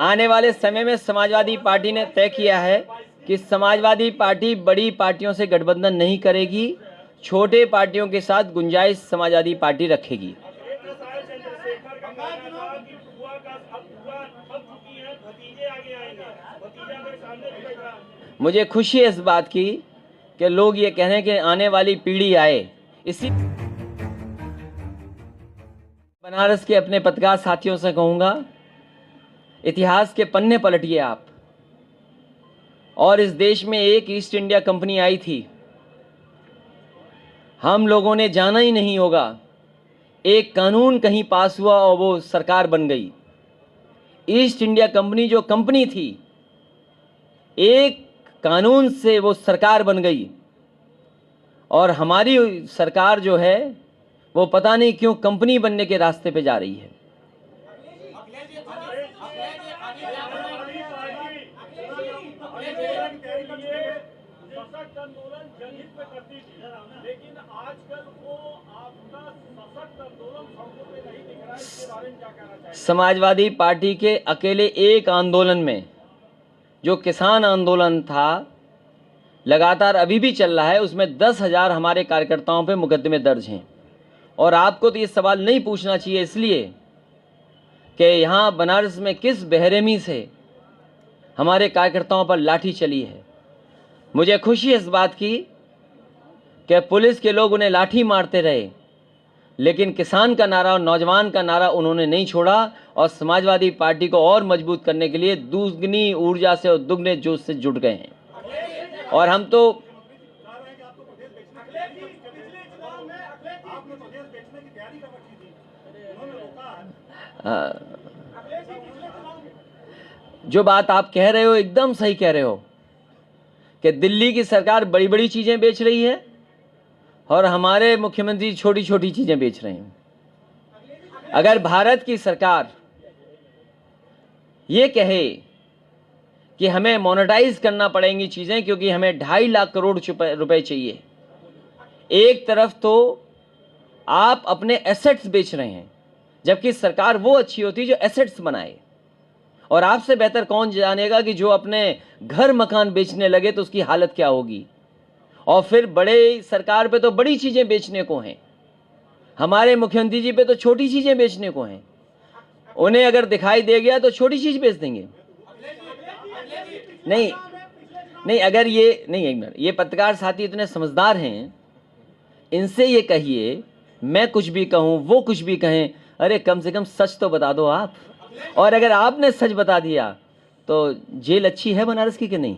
आने वाले समय में समाजवादी पार्टी ने तय किया है कि समाजवादी पार्टी बड़ी पार्टियों से गठबंधन नहीं करेगी, छोटे पार्टियों के साथ गुंजाइश समाजवादी पार्टी रखेगी। मुझे खुशी है इस बात की कि लोग ये कह रहे हैं कि आने वाली पीढ़ी आए। इसी बनारस के अपने पत्रकार साथियों से कहूँगा, इतिहास के पन्ने पलटिए आप। और इस देश में एक ईस्ट इंडिया कंपनी आई थी, हम लोगों ने जाना ही नहीं होगा। एक कानून कहीं पास हुआ और वो सरकार बन गई। ईस्ट इंडिया कंपनी जो कंपनी थी, एक कानून से वो सरकार बन गई। और हमारी सरकार जो है वो पता नहीं क्यों कंपनी बनने के रास्ते पे जा रही है। लेकिन आजकल वो आपका सशक्त आंदोलन सड़कों पे नहीं दिख रहा है, इसके बारे में क्या कहना चाहिए? समाजवादी पार्टी के अकेले एक आंदोलन में, जो किसान आंदोलन था, लगातार अभी भी चल रहा है, उसमें 10,000 हमारे कार्यकर्ताओं पे मुकदमे दर्ज हैं। और आपको तो ये सवाल नहीं पूछना चाहिए, इसलिए कि यहाँ बनारस में किस बेरहमी से हमारे कार्यकर्ताओं पर लाठी चली है। मुझे खुशी है इस बात की कि पुलिस के लोग उन्हें लाठी मारते रहे, लेकिन किसान का नारा और नौजवान का नारा उन्होंने नहीं छोड़ा और समाजवादी पार्टी को और मजबूत करने के लिए दुगनी ऊर्जा से और दुगने जोश से जुट गए हैं। और हम तो जो बात आप कह रहे हो एकदम सही कह रहे हो कि दिल्ली की सरकार बड़ी बड़ी चीजें बेच रही है और हमारे मुख्यमंत्री छोटी छोटी चीजें बेच रहे हैं। अगर भारत की सरकार ये कहे कि हमें मोनेटाइज करना पड़ेंगी चीजें क्योंकि हमें 2.5 लाख करोड़ रुपए चाहिए, एक तरफ तो आप अपने एसेट्स बेच रहे हैं, जबकि सरकार वो अच्छी होती जो एसेट्स बनाए। और आपसे बेहतर कौन जानेगा कि जो अपने घर मकान बेचने लगे तो उसकी हालत क्या होगी। और फिर बड़े सरकार पे तो बड़ी चीजें बेचने को हैं, हमारे मुख्यमंत्री जी पे तो छोटी चीजें बेचने को हैं। उन्हें अगर दिखाई दे गया तो छोटी चीज बेच देंगे। नहीं, अगर ये नहीं, एक मिनट, ये पत्रकार साथी इतने समझदार हैं, इनसे ये कहिए मैं कुछ भी कहूं वो कुछ भी कहें, अरे कम से कम सच तो बता दो आप। और अगर आपने सच बता दिया तो जेल अच्छी है बनारस की कि नहीं?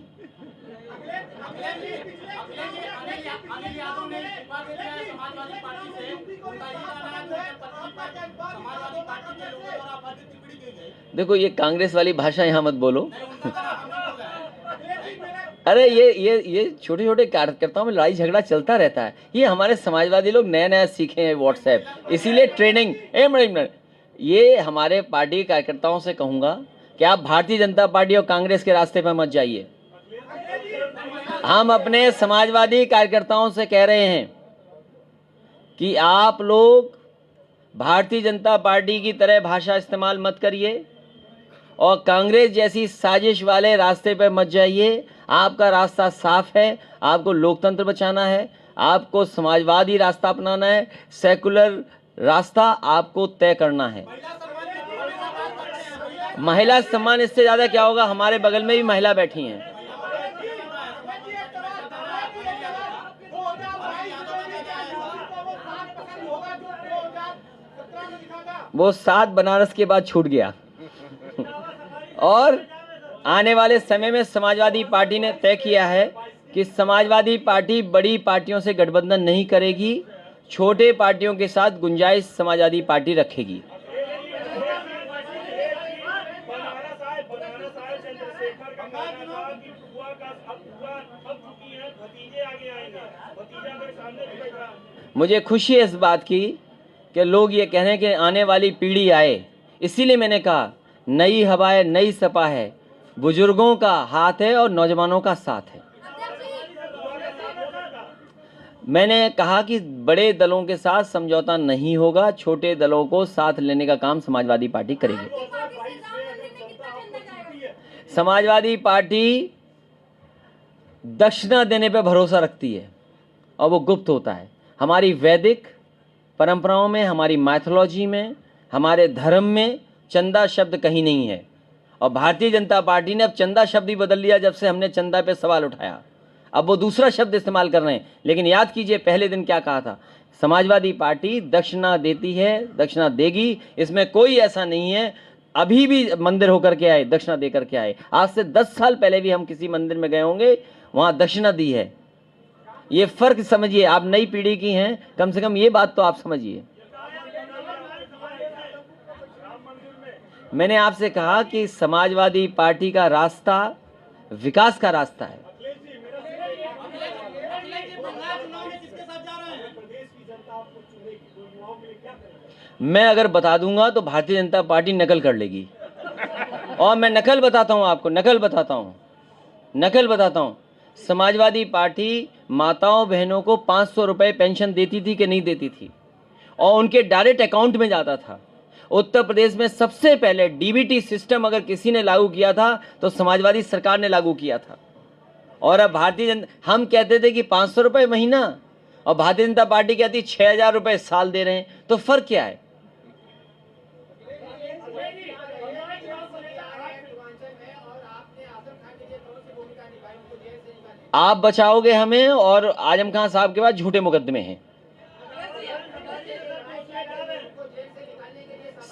देखो, ये कांग्रेस वाली भाषा यहां मत बोलो। अरे ये छोटे छोटे कार्यकर्ताओं में लड़ाई झगड़ा चलता रहता है। ये हमारे समाजवादी लोग नया नया सीखे हैं व्हाट्सएप, इसीलिए ट्रेनिंग। ये हमारे पार्टी के कार्यकर्ताओं से कहूंगा कि आप भारतीय जनता पार्टी और कांग्रेस के रास्ते पर मत जाइए। हम अपने समाजवादी कार्यकर्ताओं से कह रहे हैं कि आप लोग भारतीय जनता पार्टी की तरह भाषा इस्तेमाल मत करिए और कांग्रेस जैसी साजिश वाले रास्ते पर मत जाइए। आपका रास्ता साफ है, आपको लोकतंत्र बचाना है, आपको समाजवादी रास्ता अपनाना है, सेकुलर रास्ता आपको तय करना है। महिला सम्मान इससे ज्यादा क्या होगा? हमारे बगल में भी महिला बैठी हैं। वो 7 बनारस के बाद छूट गया। और आने वाले समय में समाजवादी पार्टी ने तय किया है कि समाजवादी पार्टी बड़ी पार्टियों से गठबंधन नहीं करेगी, छोटे पार्टियों के साथ गुंजाइश समाजवादी पार्टी रखेगी। मुझे खुशी है इस बात की कि लोग ये कह रहे हैं कि आने वाली पीढ़ी आए। इसीलिए मैंने कहा नई हवा है, नई सपा है, बुजुर्गों का हाथ है और नौजवानों का साथ है। मैंने कहा कि बड़े दलों के साथ समझौता नहीं होगा, छोटे दलों को साथ लेने का काम समाजवादी पार्टी करेगी। समाजवादी पार्टी दक्षिणा देने पे भरोसा रखती है और वो गुप्त होता है। हमारी वैदिक परंपराओं में, हमारी माइथोलॉजी में, हमारे धर्म में चंदा शब्द कहीं नहीं है। और भारतीय जनता पार्टी ने अब चंदा शब्द ही बदल लिया जब से हमने चंदा पे सवाल उठाया। अब वो दूसरा शब्द इस्तेमाल कर रहे हैं। लेकिन याद कीजिए पहले दिन क्या कहा था, समाजवादी पार्टी दक्षिणा देती है, दक्षिणा देगी, इसमें कोई ऐसा नहीं है। अभी भी मंदिर होकर के आए, दक्षिणा दे करके आए। आज से 10 साल पहले भी हम किसी मंदिर में गए होंगे, वहां दक्षिणा दी है। ये फर्क समझिए, आप नई पीढ़ी की हैं, कम से कम ये बात तो आप समझिए। मैंने आपसे कहा कि समाजवादी पार्टी का रास्ता विकास का रास्ता है। मैं अगर बता दूंगा तो भारतीय जनता पार्टी नकल कर लेगी। और मैं नकल बताता हूं आपको, नकल बताता हूं। समाजवादी पार्टी माताओं बहनों को 500 रुपए पेंशन देती थी कि नहीं देती थी, और उनके डायरेक्ट अकाउंट में जाता था। उत्तर प्रदेश में सबसे पहले डीबीटी सिस्टम अगर किसी ने लागू किया था तो समाजवादी सरकार ने लागू किया था। और अब हम कहते थे कि 500 रुपए महीना, और भारतीय जनता पार्टी कहती 6000 रुपए साल दे रहे हैं। तो फर्क क्या है? आप बचाओगे हमें, और आजम खान साहब के पास झूठे मुकदमे हैं।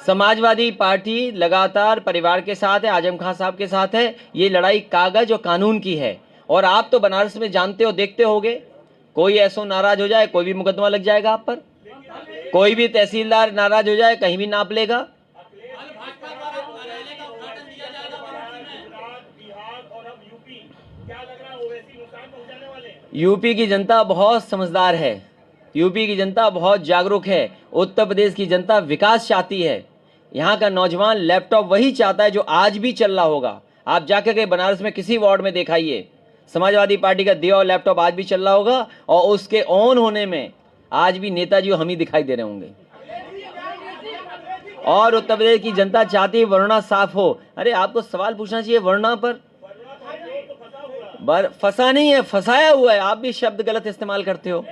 समाजवादी पार्टी लगातार परिवार के साथ है, आजम खान साहब के साथ है। ये लड़ाई कागज और कानून की है। और आप तो बनारस में जानते हो, देखते होगे, कोई ऐसो नाराज हो जाए कोई भी मुकदमा लग जाएगा आप पर। कोई भी तहसीलदार नाराज हो जाए कहीं भी नाप लेगा। यूपी की जनता बहुत समझदार है, यूपी की जनता बहुत जागरूक है। उत्तर प्रदेश की जनता विकास चाहती है। यहाँ का नौजवान लैपटॉप वही चाहता है जो आज भी चल रहा होगा। आप जाकर के बनारस में किसी वार्ड में दिखाइए, समाजवादी पार्टी का दिया हुआ लैपटॉप आज भी चल रहा होगा, और उसके ऑन होने में आज भी नेताजी हम ही दिखाई दे रहे होंगे। और उत्तर प्रदेश की जनता चाहती है वरुणा साफ हो। अरे आपको सवाल पूछना चाहिए वरुणा पर, फंसा नहीं है, फंसाया हुआ है। आप भी शब्द गलत इस्तेमाल करते हो।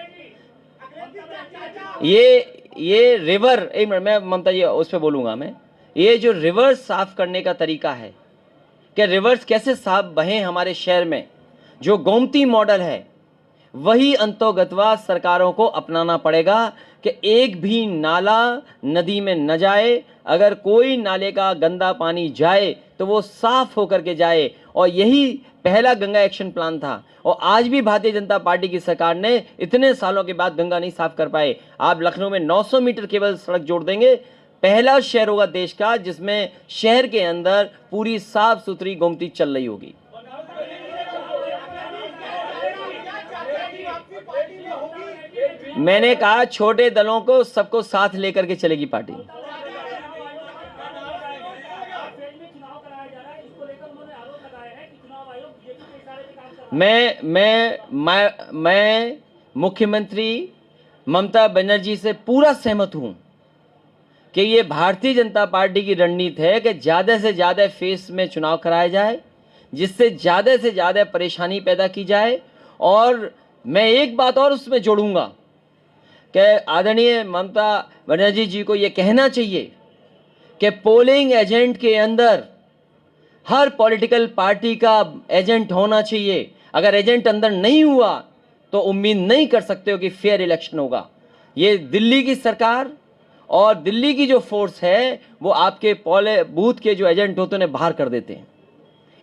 ये रिवर, एक मिनट, मैं ममता जी उस पर बोलूंगा। मैं ये जो रिवर्स साफ करने का तरीका है कि रिवर्स कैसे साफ बहे हमारे शहर में, जो गोमती मॉडल है, वही अंतोगतवा सरकारों को अपनाना पड़ेगा कि एक भी नाला नदी में न जाए। अगर कोई नाले का गंदा पानी जाए तो वो साफ होकर के जाए। और यही पहला गंगा एक्शन प्लान था। और आज भी भारतीय जनता पार्टी की सरकार ने इतने सालों के बाद गंगा नहीं साफ कर पाए। आप लखनऊ में 900 मीटर केवल सड़क जोड़ देंगे, पहला शहर होगा देश का जिसमें शहर के अंदर पूरी साफ सुथरी गोमती चल रही होगी। मैंने कहा छोटे दलों को सबको साथ लेकर के चलेगी पार्टी। मैं मुख्यमंत्री ममता बनर्जी से पूरा सहमत हूं कि ये भारतीय जनता पार्टी की रणनीति है कि ज्यादा से ज्यादा फेस में चुनाव कराया जाए, जिससे ज्यादा से ज्यादा परेशानी पैदा की जाए। और मैं एक बात और उसमें जोड़ूंगा कि आदरणीय ममता बनर्जी जी को यह कहना चाहिए कि पोलिंग एजेंट के अंदर हर पॉलिटिकल पार्टी का एजेंट होना चाहिए। अगर एजेंट अंदर नहीं हुआ तो उम्मीद नहीं कर सकते हो कि फेयर इलेक्शन होगा। ये दिल्ली की सरकार और दिल्ली की जो फोर्स है वो आपके बूथ के जो एजेंट होते हैं उन्हें बाहर कर देते हैं।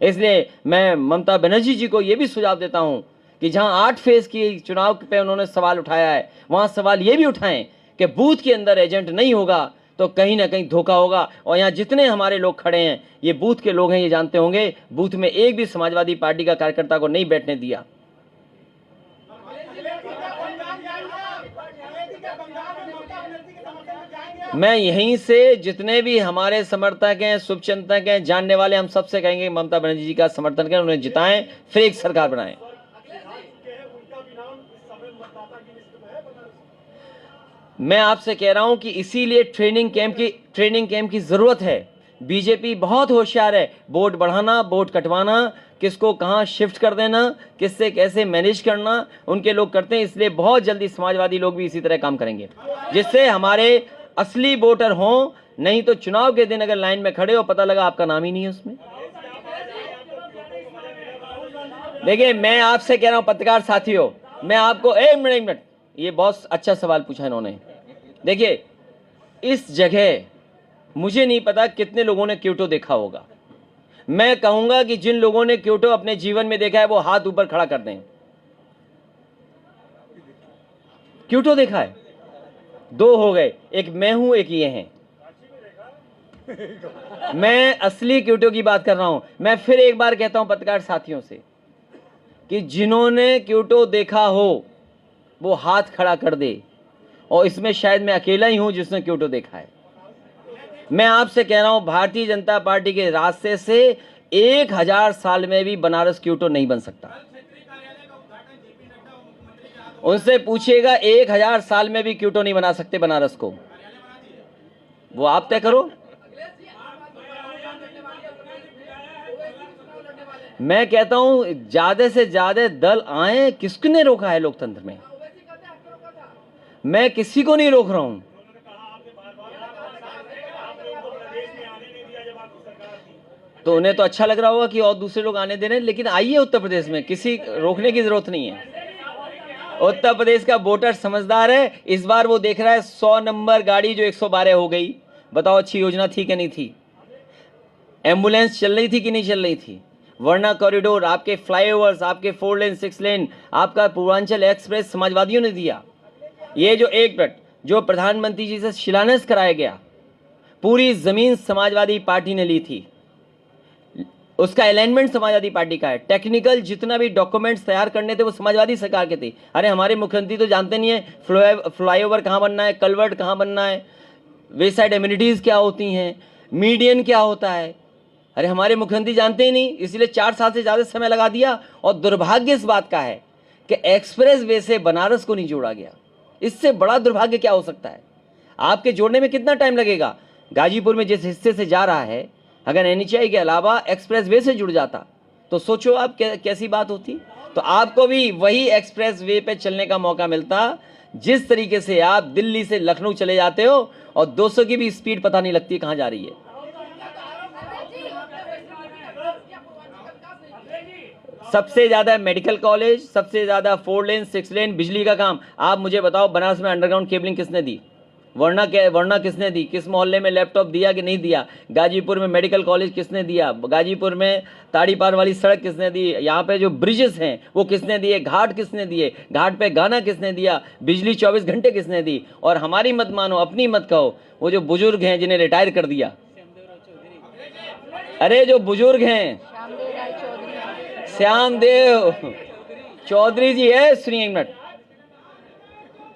इसलिए मैं ममता बनर्जी जी को यह भी सुझाव देता हूं कि जहां 8 फेज की चुनाव पे उन्होंने सवाल उठाया है, वहां सवाल ये भी उठाएं कि बूथ के अंदर एजेंट नहीं होगा तो कहीं ना कहीं धोखा होगा। और यहाँ जितने हमारे लोग खड़े हैं ये बूथ के लोग हैं, ये जानते होंगे बूथ में एक भी समाजवादी पार्टी का कार्यकर्ता को नहीं बैठने दिया। मैं यहीं से जितने भी हमारे समर्थक हैं, शुभचिंतक हैं, जानने वाले, हम सबसे कहेंगे ममता बनर्जी जी का समर्थन करें, उन्हें जिताएं, फिर एक सरकार बनाएं। मैं आपसे कह रहा हूं कि इसीलिए ट्रेनिंग कैंप की जरूरत है बीजेपी बहुत होशियार है, वोट बढ़ाना, वोट कटवाना, किसको कहाँ शिफ्ट कर देना, किससे कैसे मैनेज करना, उनके लोग करते हैं। इसलिए बहुत जल्दी समाजवादी लोग भी इसी तरह काम करेंगे, जिससे हमारे असली वोटर हों। नहीं तो चुनाव के दिन अगर लाइन में खड़े हो, पता लगा आपका नाम ही नहीं है उसमें। देखिए, मैं आपसे कह रहा हूं पत्रकार साथियों, मैं आपको एक मिनट, ये बहुत अच्छा सवाल पूछा इन्होंने। देखिए, इस जगह मुझे नहीं पता कितने लोगों ने क्योटो देखा होगा। मैं कहूंगा कि जिन लोगों ने क्योटो अपने जीवन में देखा है वो हाथ ऊपर खड़ा कर दें। क्योटो देखा है? दो हो गए, एक मैं हूं, एक ये हैं। मैं असली क्योटो की बात कर रहा हूं। मैं फिर एक बार कहता हूं पत्रकार साथियों से कि जिन्होंने क्योटो देखा हो वो हाथ खड़ा कर दे, और इसमें शायद मैं अकेला ही हूं जिसने क्योटो देखा है। मैं आपसे कह रहा हूं, भारतीय जनता पार्टी के रास्ते से 1000 साल में भी बनारस क्योटो नहीं बन सकता। उनसे पूछिएगा, 1000 साल में भी क्योटो नहीं बना सकते बनारस को। वो आप तय करो। मैं कहता हूं ज्यादा से ज्यादा दल आए, किसने रोका है लोकतंत्र में? मैं किसी को नहीं रोक रहा हूं। तो उन्हें तो अच्छा लग रहा होगा कि और दूसरे लोग आने दे रहे हैं, लेकिन आइए उत्तर प्रदेश में, किसी रोकने की जरूरत नहीं है। उत्तर प्रदेश का वोटर समझदार है। इस बार वो देख रहा है 100 नंबर गाड़ी जो 112 हो गई। बताओ अच्छी योजना थी कि नहीं थी? एम्बुलेंस चल रही थी कि नहीं चल रही थी? वर्णा कॉरिडोर, आपके फ्लाईओवर्स, आपके 4 लेन 6 लेन, आपका पूर्वांचल एक्सप्रेस समाजवादियों ने दिया। ये जो एक मिनट जो प्रधानमंत्री जी से शिलान्यास कराया गया, पूरी जमीन समाजवादी पार्टी ने ली थी। उसका अलाइनमेंट समाजवादी पार्टी का है। टेक्निकल जितना भी डॉक्यूमेंट्स तैयार करने थे वो समाजवादी सरकार के थे। अरे हमारे मुख्यमंत्री तो जानते नहीं है फ्लाईओवर कहाँ बनना है, कलवर्ट कहाँ बनना है, वे साइड एमिनिटीज क्या होती हैं, मीडियन क्या होता है। अरे हमारे मुख्यमंत्री जानते ही नहीं, इसलिए 4 साल से ज़्यादा समय लगा दिया। और दुर्भाग्य इस बात का है कि एक्सप्रेस वे से बनारस को नहीं जोड़ा गया। इससे बड़ा दुर्भाग्य क्या हो सकता है? आपके जोड़ने में कितना टाइम लगेगा? गाजीपुर में जिस हिस्से से जा रहा है, अगर एनएचआई के अलावा एक्सप्रेस वे से जुड़ जाता तो सोचो आप कैसी बात होती। तो आपको भी वही एक्सप्रेस वे पे चलने का मौका मिलता जिस तरीके से आप दिल्ली से लखनऊ चले जाते हो, और 200 की भी स्पीड पता नहीं लगती कहाँ जा रही है। सबसे ज्यादा मेडिकल कॉलेज, सबसे ज्यादा 4 लेन 6 लेन, बिजली का काम। आप मुझे बताओ, बनारस में अंडरग्राउंड केबलिंग किसने दी? वर्णा किसने दी? किस मोहल्ले में लैपटॉप दिया कि नहीं दिया? गाजीपुर में मेडिकल कॉलेज किसने दिया? गाजीपुर में ताड़ी पार वाली सड़क किसने दी? यहाँ पे जो ब्रिजेस हैं वो किसने दिए? घाट किसने दिए? घाट पे गाना किसने दिया? बिजली 24 घंटे किसने दी? और हमारी मत मानो, अपनी मत कहो, वो जो बुजुर्ग हैं जिन्हें रिटायर कर दिया, अरे जो बुजुर्ग हैं, श्यामदेव चौधरी जी है, सुनिए एक मिनट।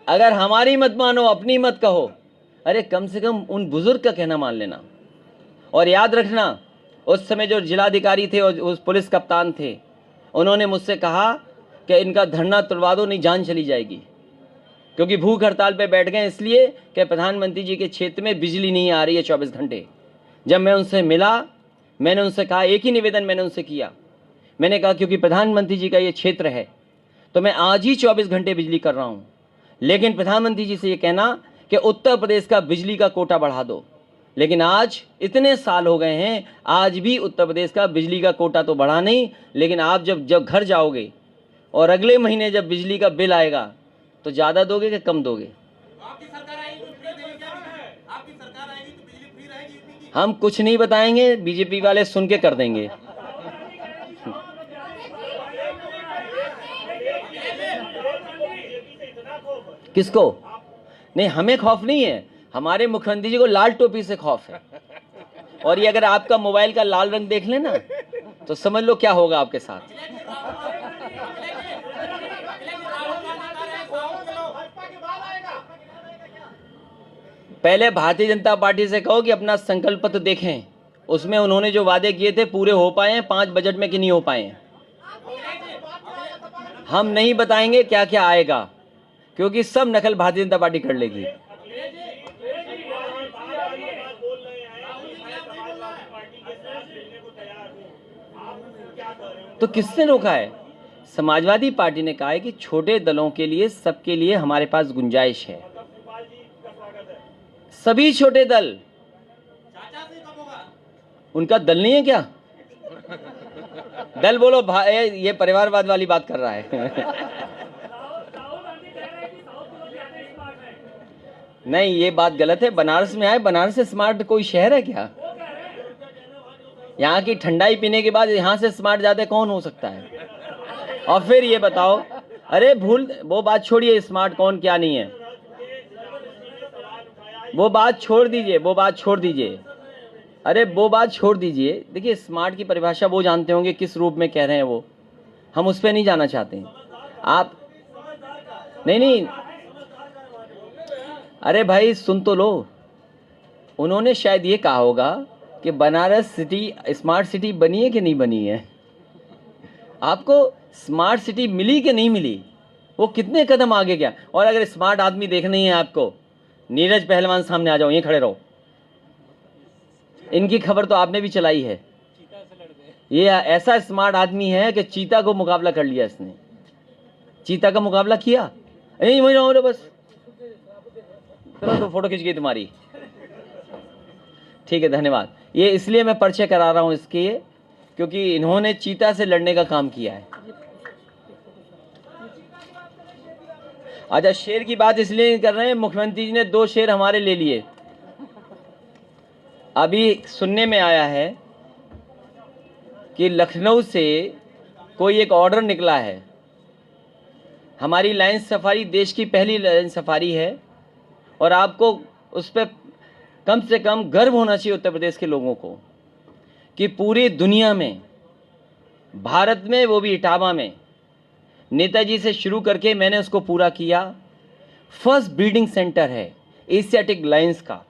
अगर हमारी मत मानो, अपनी मत कहो, अरे कम से कम उन बुजुर्ग का कहना मान लेना। और याद रखना, उस समय जो जिलाधिकारी थे और उस पुलिस कप्तान थे, उन्होंने मुझसे कहा कि इनका धरना तुड़वा दो, नहीं जान चली जाएगी। क्योंकि भूख हड़ताल पे बैठ गए इसलिए कि प्रधानमंत्री जी के क्षेत्र में बिजली नहीं आ रही है 24 घंटे। जब मैं उनसे मिला, मैंने उनसे कहा, एक ही निवेदन मैंने उनसे किया। मैंने कहा क्योंकि प्रधानमंत्री जी का ये क्षेत्र है तो मैं आज ही 24 घंटे बिजली कर रहा हूँ, लेकिन प्रधानमंत्री जी से ये कहना कि उत्तर प्रदेश का बिजली का कोटा बढ़ा दो। लेकिन आज इतने साल हो गए हैं, आज भी उत्तर प्रदेश का बिजली का कोटा तो बढ़ा नहीं। लेकिन आप जब घर जाओगे और अगले महीने जब बिजली का बिल आएगा तो ज़्यादा दोगे कि कम दोगे? हम कुछ नहीं बताएंगे, बीजेपी वाले सुन के कर देंगे। किसको? नहीं, हमें खौफ नहीं है, हमारे मुख्यमंत्री जी को लाल टोपी से खौफ है। और ये अगर आपका मोबाइल का लाल रंग देख लेना तो समझ लो क्या होगा आपके साथ। पहले भारतीय जनता पार्टी से कहो कि अपना संकल्प पत्र देखें, उसमें उन्होंने जो वादे किए थे पूरे हो पाए हैं 5 बजट में कि नहीं हो पाए हैं। हम नहीं बताएंगे क्या क्या आएगा, क्योंकि सब नकल भारतीय जनता पार्टी कर लेगी। तो किसने रोका है? समाजवादी पार्टी ने कहा है कि छोटे दलों के लिए, सबके लिए हमारे पास गुंजाइश है। सभी छोटे दल, उनका दल नहीं है क्या? दल बोलो भाई, ये परिवारवाद वाली बात कर रहा है। राहुल गांधी कह रहे हैं कि साउथ के लोग ज्यादा स्मार्ट हैं। नहीं, ये बात गलत है। बनारस में आए, बनारस से स्मार्ट कोई शहर है क्या? यहाँ की ठंडाई पीने के बाद यहाँ से स्मार्ट ज्यादा कौन हो सकता है? और फिर ये बताओ, अरे वो बात छोड़िए, स्मार्ट कौन क्या नहीं है, वो बात छोड़ दीजिए, वो बात छोड़ दीजिए। अरे वो बात छोड़ दीजिए। देखिए, स्मार्ट की परिभाषा वो जानते होंगे किस रूप में कह रहे हैं वो, हम उस पर नहीं जाना चाहते आप। नहीं, अरे भाई सुन तो लो। उन्होंने शायद ये कहा होगा कि बनारस सिटी स्मार्ट सिटी बनी है कि नहीं बनी है। आपको स्मार्ट सिटी मिली कि नहीं मिली, वो कितने कदम आगे गया। और अगर स्मार्ट आदमी देखना ही है आपको, नीरज पहलवान सामने आ जाओ, यहीं खड़े रहो। इनकी खबर तो आपने भी चलाई है। ये ऐसा स्मार्ट आदमी है कि चीता को मुकाबला कर लिया इसने। चीता का मुकाबला किया, यहीं वहीं रहो बस। तो फोटो खींच गई तुम्हारी। ठीक है, धन्यवाद। ये इसलिए मैं परिचय करा रहा हूं इसके, क्योंकि इन्होंने चीता से लड़ने का काम किया है। अच्छा, शेर की बात इसलिए नहीं कर रहे हैं, मुख्यमंत्री जी ने 2 शेर हमारे ले लिए। अभी सुनने में आया है कि लखनऊ से कोई एक ऑर्डर निकला है। हमारी लाइन सफारी देश की पहली लाइन सफारी है, और आपको उस पर कम से कम गर्व होना चाहिए उत्तर प्रदेश के लोगों को, कि पूरी दुनिया में, भारत में, वो भी इटावा में, नेताजी से शुरू करके मैंने उसको पूरा किया। फर्स्ट ब्रीडिंग सेंटर है एशियाटिक लायंस का।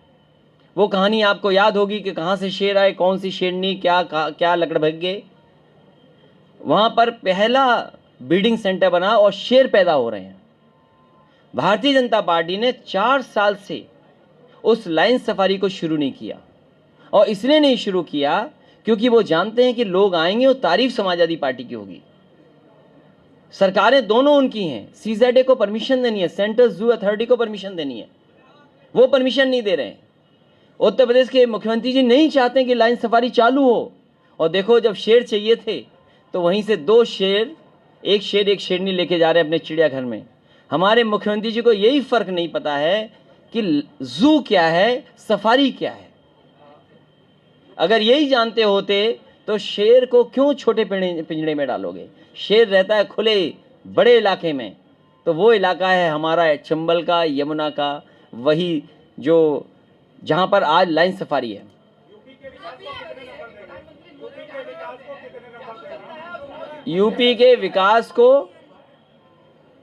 वो कहानी आपको याद होगी कि कहाँ से शेर आए, कौन सी शेरनी, क्या लकड़भग्गे। वहाँ पर पहला ब्रीडिंग सेंटर बना और शेर पैदा हो रहे हैं। भारतीय जनता पार्टी ने 4 साल से उस लाइन सफारी को शुरू नहीं किया, और इसलिए नहीं शुरू किया क्योंकि वो जानते हैं कि लोग आएंगे और तारीफ समाजवादी पार्टी की होगी। सरकारें दोनों उनकी हैं, सीजेडए को परमिशन देनी है, सेंट्रल जू अथॉरिटी को परमिशन देनी है, वो परमिशन नहीं दे रहे हैं। उत्तर प्रदेश के मुख्यमंत्री जी नहीं चाहते कि लाइन सफारी चालू हो। और देखो, जब शेर चाहिए थे तो वहीं से 2 शेर, एक शेरनी लेके जा रहे हैं अपने चिड़ियाघर में। हमारे मुख्यमंत्री जी को यही फर्क नहीं पता है कि जू क्या है, सफारी क्या है। अगर यही जानते होते तो शेर को क्यों छोटे पिंजड़े में डालोगे? शेर रहता है खुले बड़े इलाके में। तो वो इलाका है हमारा चंबल का, यमुना का, वही जो जहां पर आज लाइन सफारी है। यूपी के विकास को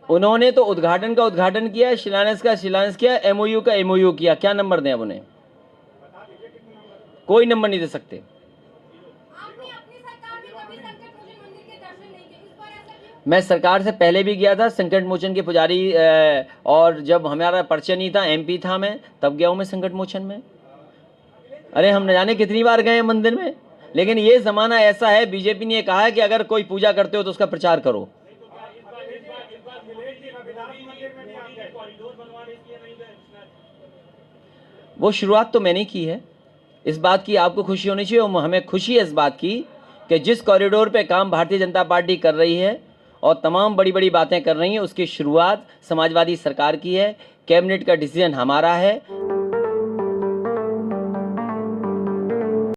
उन्होंने तो उद्घाटन का उद्घाटन किया, शिलान्यास का शिलान्यास किया, एमओयू का एमओयू किया। क्या नंबर दें अब उन्हें? कोई नंबर नहीं दे सकते। मैं सरकार से पहले भी गया था, संकट मोचन के पुजारी, और जब हमारा परिचय नहीं था, एमपी था मैं, तब गया हूं मैं संकट मोचन में। अरे हम न जाने कितनी बार गए हैं मंदिर में। लेकिन ये जमाना ऐसा है, बीजेपी ने कहा है कि अगर कोई पूजा करते हो तो उसका प्रचार करो। वो शुरुआत तो मैंने की है। इस बात की आपको खुशी होनी चाहिए, और हमें खुशी है इस बात की कि जिस कॉरिडोर पे काम भारतीय जनता पार्टी कर रही है और तमाम बड़ी बड़ी बातें कर रही है, उसकी शुरुआत समाजवादी सरकार की है। कैबिनेट का डिसीजन हमारा है।